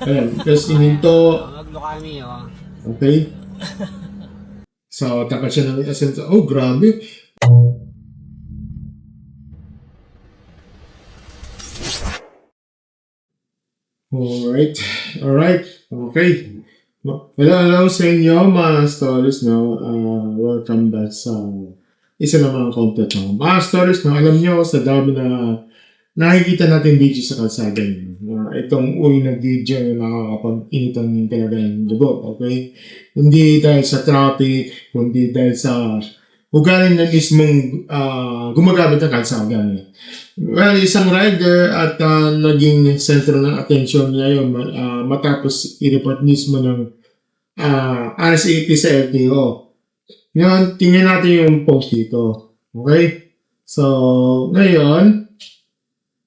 Ayan, testing nito. Maglo kami, oh. Okay. So, tapat siya ng essence. Oh, grabe. Alright. Alright. Okay. Hello sa inyo mga stories, no? Welcome back sa isa namang content, no? Mga stories, no? Alam nyo, sa dami na nakikita natin video sa kalsada, itong uri ng video na nakakapag-initan talaga yung dugo, okay? Hindi dahil sa traffic, kundi dahil sa ugali na mismong gumagamit ng kalsada. Well, isang rider at naging sentro ng atensyon niya yun matapos i-report mismo ng RSAP sa LTO. Ngayon, tingnan natin yung post dito. Okay? So, ngayon,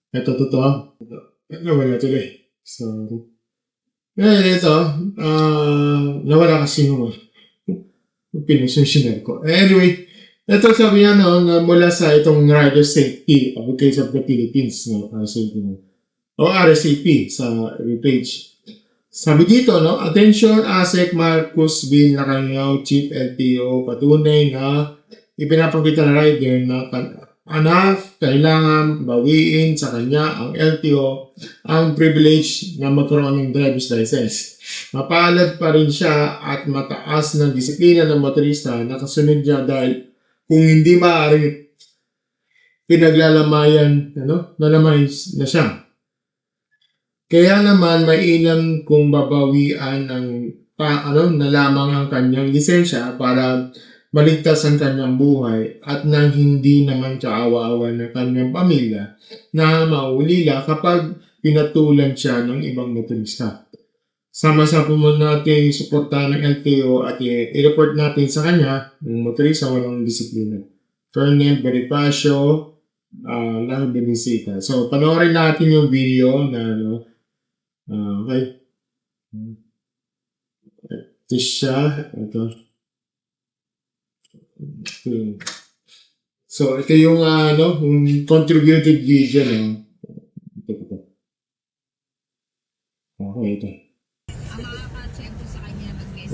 ito totoo. Nawala tuloy. So, ngayon ito, nawala kasi yung pinusunsinan ko. Anyway, ito sabi niya na mula sa itong Rider Safety of the Case of the Philippines, no, o RSAP sa page. Sabi dito, no, attention ASEC Marcos B. Lacanao, Chief LTO, patunay na ipinapakita na rider na kailangan bawiin sa kanya ang LTO ang privilege na magkaroon ng driver's license. Mapalad pa rin siya at mataas na disiplina ng motorista na kasunod niya dahil kung hindi maaari pinaglalamayan, nalamay na siya. Kaya naman mainam kung babawian na lamang ang kanyang lisensya para maligtas ang kanyang buhay at nang hindi naman kaawa-awa ng kanyang pamilya na maulila kapag pinatulan siya ng ibang motorista. Sama-sama mo natin suportahan ng LTO at i-report natin sa kanya ng motorista walang disiplina. Colonel Bonifacio lang Benisita. So, panoorin natin yung video na okay. Ito siya. Ito. So, ito yung yung contributed video na. Okay, ito.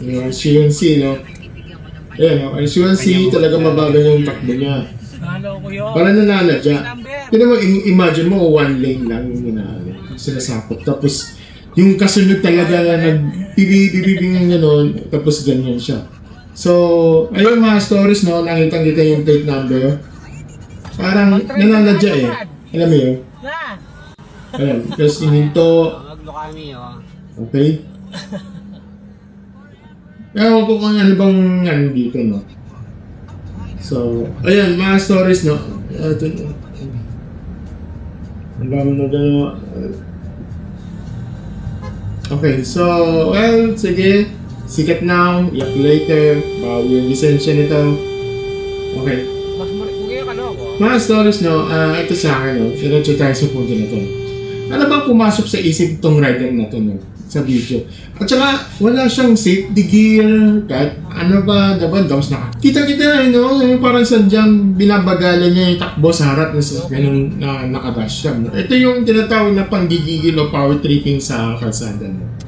Yung CNC, no? Ayan, ang CNC talaga mabagal yung takbo niya. Parang nananadya. Kaya mo, imagine mo, one lane lang yung sinasakot. Tapos, yung kasunod talaga na nag-bibibibing gano'n, tapos ganyan siya. So, ayun mga stories, no? Nakita kita yung plate number. Parang nananadya eh. Alam mo yun? Ayan, tapos ininto. Maglo kami, oh. Okay? Ewan ko kung ano bang dito, no? So, ayan, mga stories, no? Ito, ang dami na gano'n. Okay, so, well, sige. Sikat now, yak later, bawi yung lisensya nito. Okay. Mga stories, no? Ito sa akin, no? Diretso tayo sa punto na to. Ano bang pumasok sa isip itong rider na to, no? Sa video. At saka, wala siyang safety gear, kahit ano ba, diba, tapos kita-kita, no? Parang sadyang binabagalan niya yung takbo sa harap na ganun na nakadash siya, no? Ito yung tinatawag na panggigigil o power tripping sa kalsada, no?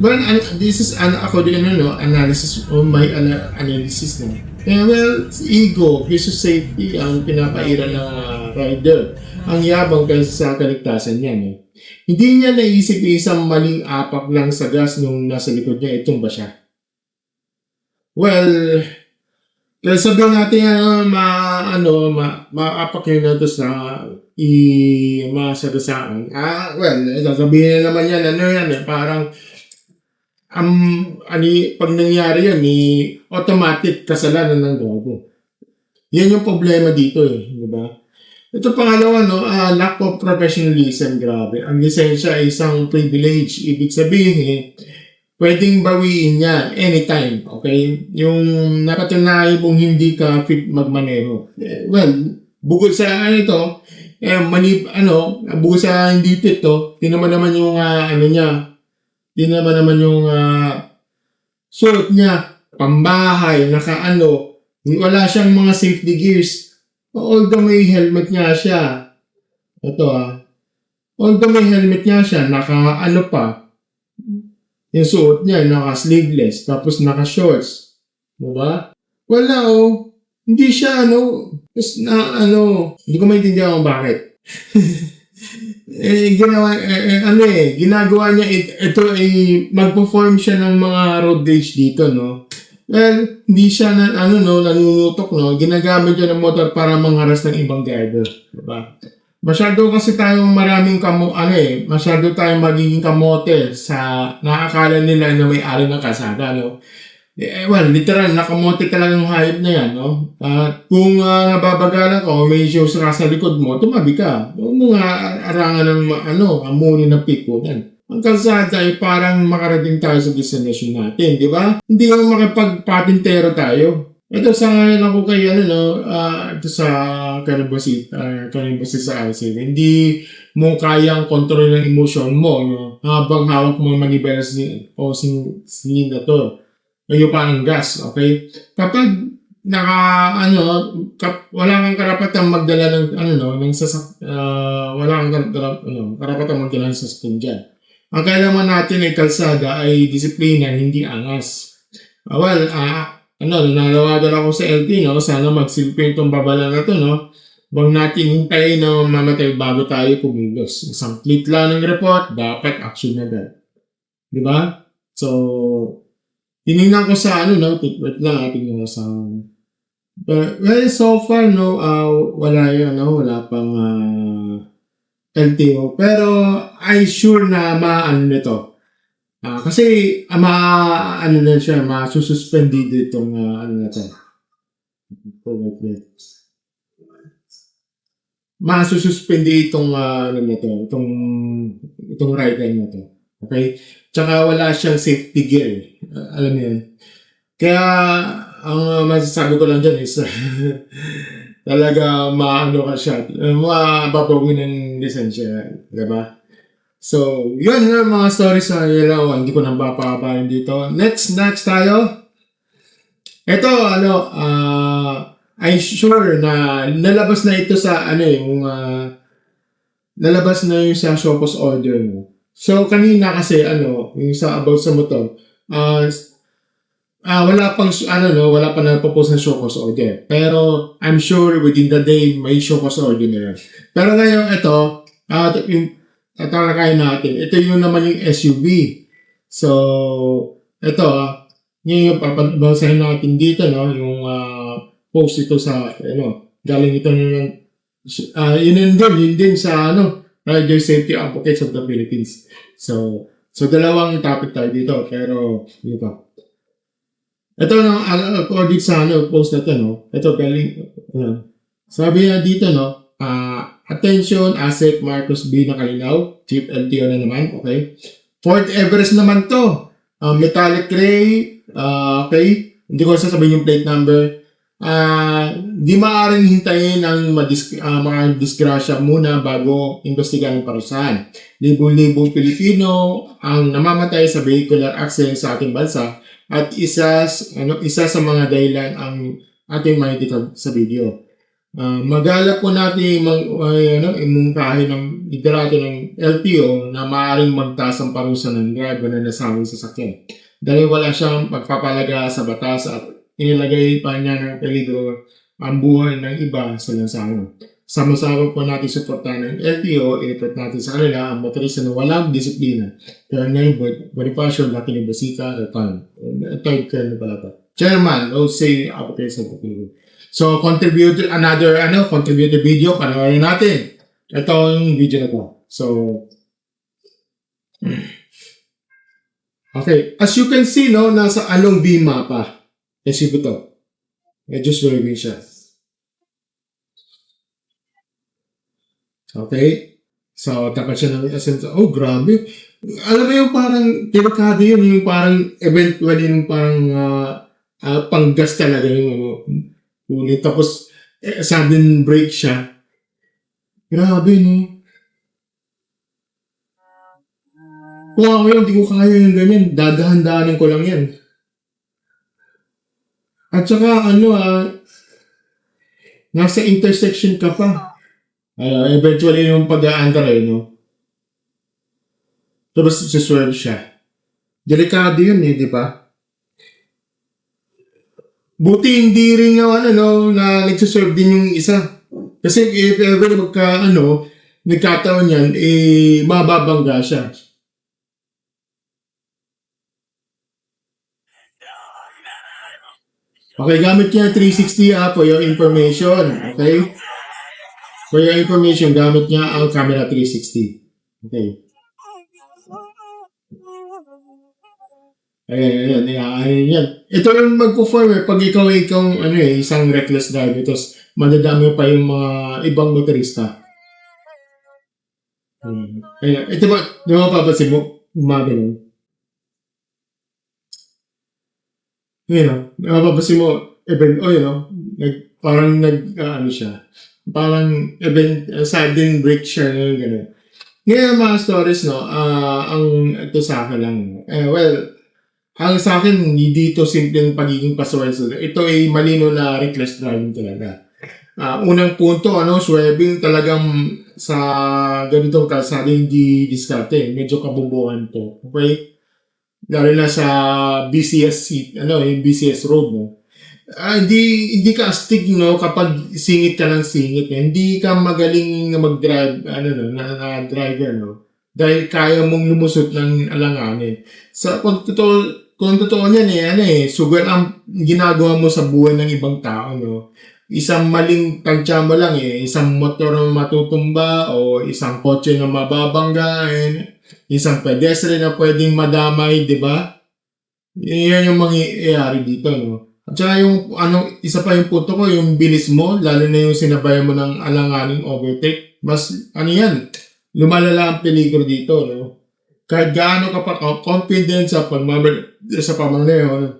But this is according to analysis o my analysis, no? Well, ego versus safety ang pinapaira ng rider. Ang yabang kaysa sa kaligtasan niya, no? Hindi niya naisip isang maling apak lang sa gas nung nasa likod niya, itong ba siya? Well, sabihin natin maapak yun na ito sa masagasaan. Well, sabihin naman yan, parang pag nangyari yan, automatic kasalanan ng gago. Yan yung problema dito di ba? Ito pangalawa, lack of professionalism, grabe. Ang lisensya ay isang privilege. Ibig sabihin, pwedeng bawiin yan anytime, okay? Yung napatunayan mong hindi ka fit magmaneho. Well, bukod sa ito, bukod sa hindi fit tinaman naman yung suot niya, pambahay, wala siyang mga safety gears. Although may helmet niya siya, although may helmet niya siya, Yung suot niya, naka-sleeveless, tapos naka-shorts. Diba? Wala, oh. Hindi siya, hindi ko maintindihan kung bakit. Ginagawa niya, ito ay mag-perform siya ng mga road rage dito, no? Well, hindi siya nanunutok, no? Ginagamit niya ng motor para mangharas ng ibang driver. Diba? Masyado kasi tayong masyado tayong magiging kamote sa nakakala nila na may-ari ng kalsada, no? Literal, nakamote ka lang yung hayop na yan, no? At kung nababagalan ka o may shows ka sa likod mo, tumabi ka. Huwag mo nga arangan ng, amunin ng pikunan. Ang kalsada ay parang makarating tayo sa destination natin, di ba? Hindi lang makipagpatintero tayo. Ito sa ngayon ako kay ito sa kanibasi sa IC. Hindi mo kayang kontrol ng emosyon mo, no? Habang hawak mo manibela na to. Yung parang gas, okay? Kapag wala kang karapatang magdala ng wala kang karapatang magdala ng sasakyan dyan. Ang kailangan natin ay kalsada ay disiplina, hindi angas. Nanawagan ako sa LT, no? Sana magsilpin itong babala na to, no? Huwag natin hintayin na mamatay bago tayo kumilos. Isang click lang ng report, dapat action na agad. Di ba? So, tinignan ko sa wait lang, tingnan ko sa so far, wala pang LTO. Pero, I sure na nito. Kasi, masususpended itong, na to. Masususpended itong, itong rider na to. Okay? Tsaka wala siyang safety gear. Alam mo yun. Kaya, ang masasabi ko lang dyan is, talaga ka siya. Mapapagawin ng lisensya. Diba? So, yun nga mga stories sa ilaw. Hindi ko nang papapain dito. Next tayo. Ito, I'm sure na nalabas na ito sa, nalabas na yung sa Shopos order mo. So, kanina kasi, yung sa about sa motor, wala pa na-propose ng Shopos order. Pero, I'm sure within the day, may Shopos order na yan. Pero ngayon, ito, yung tatalakayin natin. Ito yung naman yung SUV. So, ito, yung papabasahin natin dito, no? Yung post ito sa, galing ito yun din sa, Rider Safety Advocates of the Philippines. So dalawang topic tayo dito, pero, dito. Ito, according sa, post na ito, no? Ito, galing, sabi niya dito, no? Attention, ASEC Marcos B. Nakalinaw, Chief LTO na naman, okay? Fort Everest naman to. Metallic gray, okay? Hindi ko sasabihin yung plate number. Di maaaring hintayin ang mga disgrasya muna bago investigahan ng parusahan. Libong-libong Pilipino ang namamatay sa vehicular accident sa ating bansa at isa sa mga dahilan ang ating makikita sa video. Magala po natin imungkahin ng liderato ng LTO na maaaring magtaas ang parusa ng driver na nasawang sasakyan. Dahil wala siyang pagpapalaga sa batas at inilagay pa niya ng peligro ang buhay ng iba sa lansangan. Sama-sama po natin suportahan ng LTO, i-report natin sa kanila ang motorista na walang disiplina. Kaya ngayon, Bonifacio, Latin Basita, Chairman, say application sa pagpili. So, contributed video, panoorin natin. Ito yung video na to. So, okay. As you can see, nasa Along B mapa. Kasi ito. Medyo swimming siya. Okay. So, tapat siya ng essence. Oh, grabe. Alam mo yung parang, delikado yun. Yung parang, eventually, yung parang, panggas talaga yung, ulit. Tapos, sudden break siya. Grabe, no? Kung ako yun, hindi ko kaya yung ganyan. Dadahan-dahanin ko lang yan. At saka, nasa intersection ka pa. Eventually, yung pag-aantara, Tapos, siswerve siya. Delikado yun eh, di ba? Buti hindi rin yung na nagsiserve din yung isa. Kasi if ever nagkataon yan, mababangga siya. Okay, gamit niya 360 for your information. Okay? For your information, gamit niya ang camera 360. Okay. Ayan. Ito lang mag-perform pag ikaw isang reckless driver, tapos madadami pa yung mga ibang motorista. Ayan. Ito ba, di ba papansin mo? Gumagano. Napapansin mo, siya. Parang sudden break siya, gano'n. Ngayon mga stories, ang ito sa akin lang. Ang sa akin, hindi dito simpleng pagiging pasaway. Ito ay malino na reckless driving talaga. Unang punto, swerving talagang sa ganitong kalsada hindi diskarte. Medyo kabubuhan to. Okay? Lalo na sa BCS yung BCS road, hindi ka astig, kapag singit ka ng singit. Hindi ka magaling na mag-drive, na driver, dahil kaya mong lumusot ng alanganin. Kung totoo niyan, sugal ang ginagawa mo sa buhay ng ibang tao, Isang maling tagtya mo lang, isang motor na matutumba, o isang kotse na mababangga, isang pedestrian na pwedeng madamay, di ba? Yan yung mangyayari dito, At saka isa pa yung punto ko, yung bilis mo, lalo na yung sinabayan mo ng alanganing overtake, mas, lumalala ang peligro dito, Kahit gaano ka pa confident sa pamamaneho,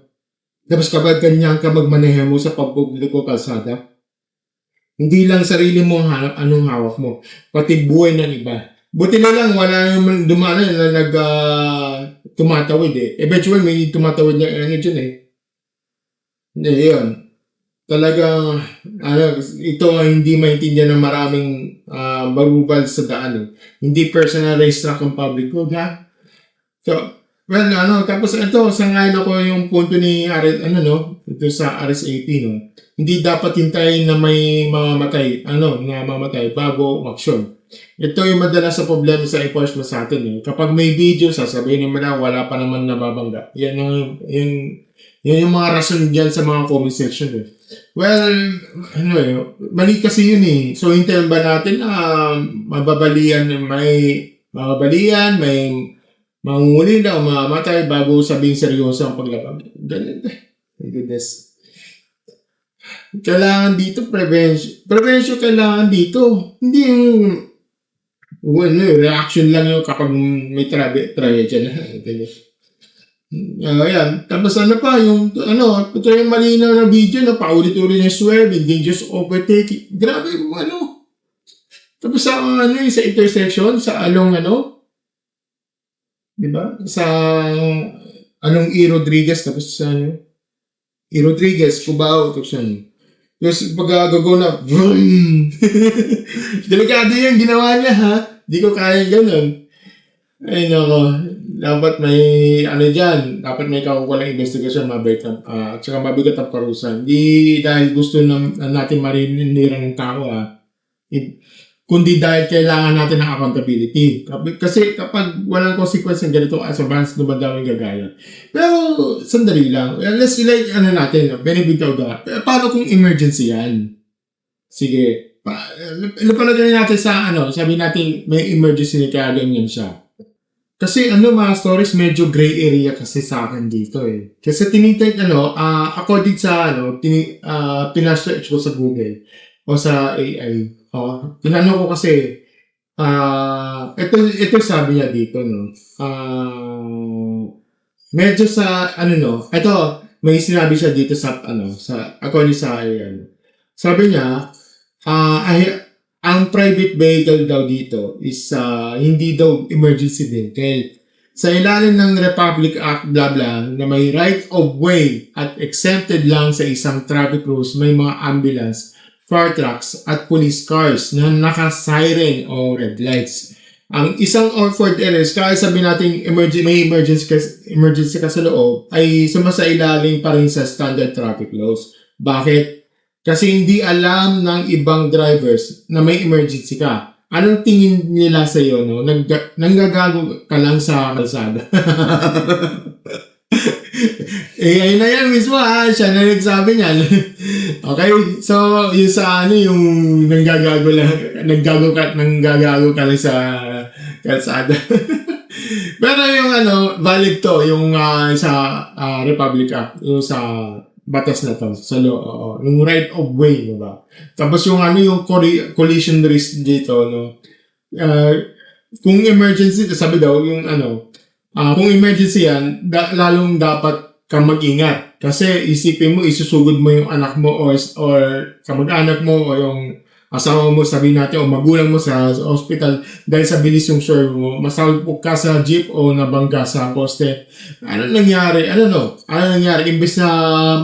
tapos kapag ganyan ka magmaneho mo sa pagpubliko kalsada, hindi lang sarili mo anong hawak mo, pati buhay ng iba. Buti na lang, wala naman dumaan na tumatawid Eventually, may tumatawid na dyan Yun. Talagang, ito hindi maintindihan ng maraming barubal sa daan. Hindi personal racetrack ang public road, ha? So, tapos ito, sangayon ako yung punto ni ito sa RS80, Hindi dapat hintayin na may mamatay bago umaksyon. Ito yung madalas sa problema sa enforcement sa atin, Kapag may video, sasabihin naman na wala pa naman nababangga. Yan yung mga rason dyan sa mga comment section, Well, mali kasi yun, So, hintayin ba natin na may mangunguli na o mamamatay bago sabihin seryoso ang paglabag? My goodness. Kailangan dito prevention. Prevention kailangan dito. Hindi yung reaction lang yung kapag may tragedya na. Ayan. Tapos ito yung malinaw na video na paulit-ulit yung swerve, dangerous overtaking. Grabe, Tapos sa intersection, sa diba? Sa E. Rodriguez, tapos E. Rodriguez, Cubao, tapos Tapos pag-go na, vroom! Delikado yung ginawa niya, ha? Di ko kaya ganun. Ay, dapat may, dapat may kakukulang investigasyon, at saka mabigat ang parusa. Hindi dahil gusto natin mariniran ng tao, kundi dahil kailangan natin ng accountability. Kasi kapag walang consequence ng ganito, as advance, dumadaming gagaya. Pero, sandali lang. Let's benefitaw ka. Paano kung emergency yan? Sige. Napalagay natin sa, sabi natin, may emergency na kaya ganyan siya. Kasi, mga stories, medyo gray area kasi sa akin dito, Kasi according sa, pinasearch ko sa Google o sa AI, tinanong ko kasi, ito sabi niya dito, medyo sa, ito, may sinabi siya dito sa, according sa, sabi niya, ang private vehicle daw dito is, hindi daw emergency vehicle. Sa ilalim ng Republic Act, blah blah, na may right of way at exempted lang sa isang traffic rules, may mga ambulance, fire trucks, at police cars na naka-siren o red lights. Ang isang offered areas, kaya sabihin natin may emergency ka sa loob, ay sumasailalim pa rin sa standard traffic laws. Bakit? Kasi hindi alam ng ibang drivers na may emergency ka. Anong tingin nila sa iyo, no? Nanggagago ka lang sa kalsada. Ayun na yan mismo, siya na nagsabi niyan. Okay? So, yung sa yung nanggagago ka lang sa kalsada. Pero yung valid to, yung sa Republic Act, yung sa batas na to, sa law, yung right of way, diba? Tapos yung yung collision risk dito, no? Kung emergency, sabi daw, yung kung emergency yan, lalong dapat kang mag-ingat. Kasi isipin mo, isusugod mo yung anak mo or kamag-anak mo o yung asawa mo, sabihin natin, o magulang mo sa hospital dahil sa bilis yung serve mo, masalpok ka sa jeep o nabangga sa poste. Ano nangyari? Ano nangyari? Imbes na,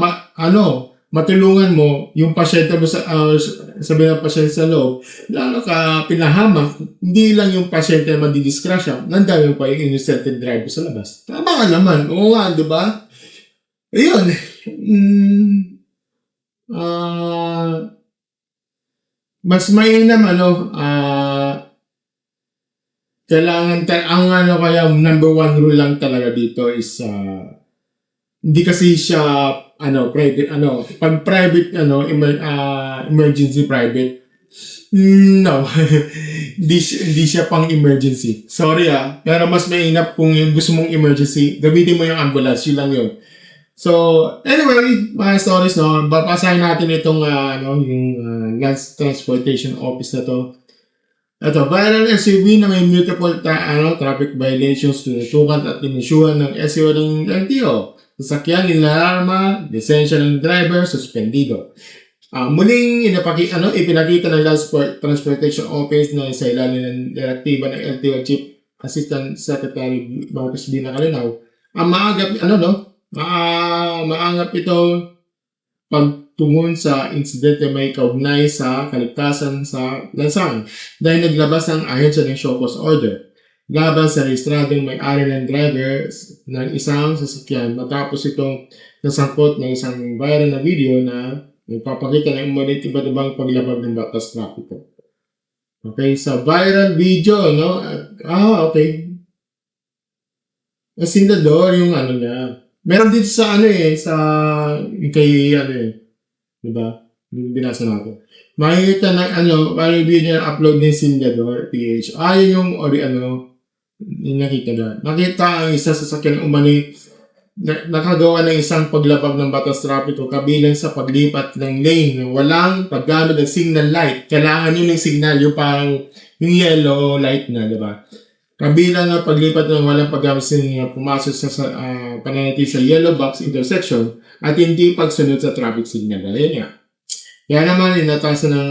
matulungan mo yung pasyente mo sabihin ng pasyente sa loob, lalo ka pinahamak, hindi lang yung pasyente na madidiskrasya, nandami pa yung innocent driver sa labas. Tama ka naman. Oo nga, di ba? Ayun. Mas mainam, kailangan, kaya number one rule lang talaga dito is, hindi kasi siya, private, pag private, emergency private, no, hindi siya pang emergency. Sorry pero mas mainam kung yung gusto mong emergency, gamitin mo yung ambulance, yun lang yun. So, anyway, mga stories, no, babasahin natin itong, yung Land Transportation Office na to. Ito, viral SUV na may multiple traffic violations tinutukan at inisyuhan ng SEO ng LTO. Sasakyan, inalarma, lisensya ng driver, suspendido. Muling ipinakita ng Land Transportation Office na sa ilalim ng direktiba ng LTO Chief Assistant Secretary Marcos Dina Calinaw. Ang maanggap ito pagtungon sa insidente may kaugnay sa kaligtasan sa lansang dahil naglabas ng ahensya ng show cause order laban sa rehistradong may-ari ng driver ng isang sasakyan matapos itong nasangkot ng isang viral na video na nagpapakita ng umunit iba't ibang paglabag ng batas trapiko. Okay, sa viral video, no? Okay. As in the door, yung niya. Meron dito sa diba? Yung binasa natin. Makikita ng viral video na upload ni Sindador PH. Yun yung nakita na. Nakita ang isa sa sasakyan umani nakagawa ng isang paglabag ng batas trapiko kabilang sa paglipat ng lane na walang paggamit ng signal light. Kailangan yun ng signal, yung parang yung yellow light na, diba? Kabilang ng paglipat ng walang paggamit ng pumasok sa pananati sa yellow box intersection at hindi pagsunod sa traffic signal. Ayun nga. Kaya naman, inatasan ng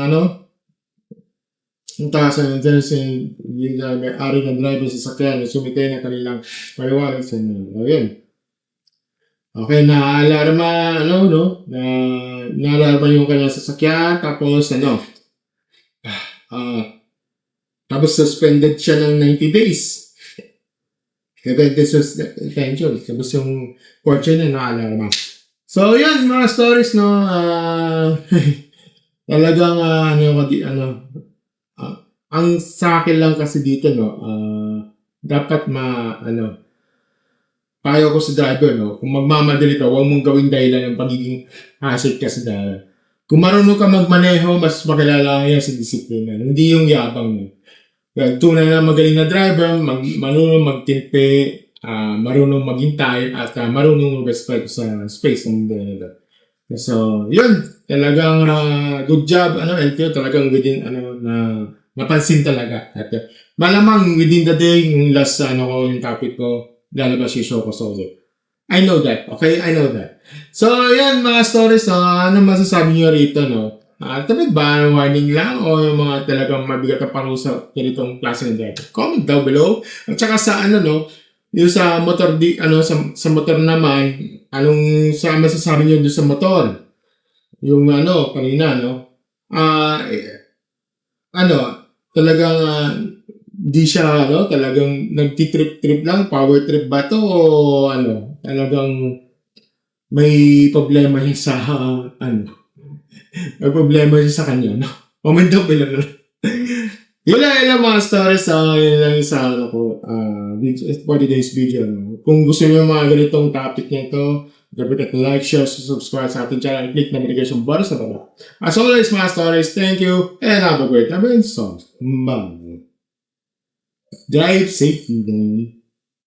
may-ari ng driver sa sakyan na sumitay na kanilang paliwanag sa ayun. Okay, naalarma, naalarma yung kanyang sasakyan, tapos tapos suspended siya ng 90 days. Preventive suspension. Tapos yung court na naalarma. So, yan, mga stories, no? Talagang, ang sa akin lang kasi dito, no? Dapat payo ko sa driver, no? Kung magmamadali ka, huwag mong gawing dahilan ng pagiging hassle ka sa driver. Kung marunong ka magmaneho, mas makilala yan sa disiplina. Hindi yung yabang mo. Tunay na magaling na driver, marunong magtimpe, marunong maghintay, at marunong mag-respect sa space ng driver. So, yun. Talagang good job, LTO, talagang within, napansin talaga. At malamang within the day, yung last, yung topic ko, lalabas yung show ko solo. I know that, okay? I know that. So, yan, mga stories, ano masasabi nyo rito, no? Tapos ba, warning lang o yung mga talagang mabigat na parusa ganitong klase ng driver? Comment down below. At saka sa yung sa motor sa motor naman, sa masasabi niyo doon sa motor? Yung kanina, no? Talagang Di siya, talagang nagtitrip-trip lang, power trip ba to o talagang may problema siya sa, may problema siya sa kanya, no? Comment down below na lang. Yun lang mga stories yun lang sa for today's video. No? Kung gusto niyo mga ganitong topic nito, don't forget to like, share, subscribe sa ating channel, and click the notification button sa baba. As always, mga stories, thank you, and have a great time and so, bye. Drive safely.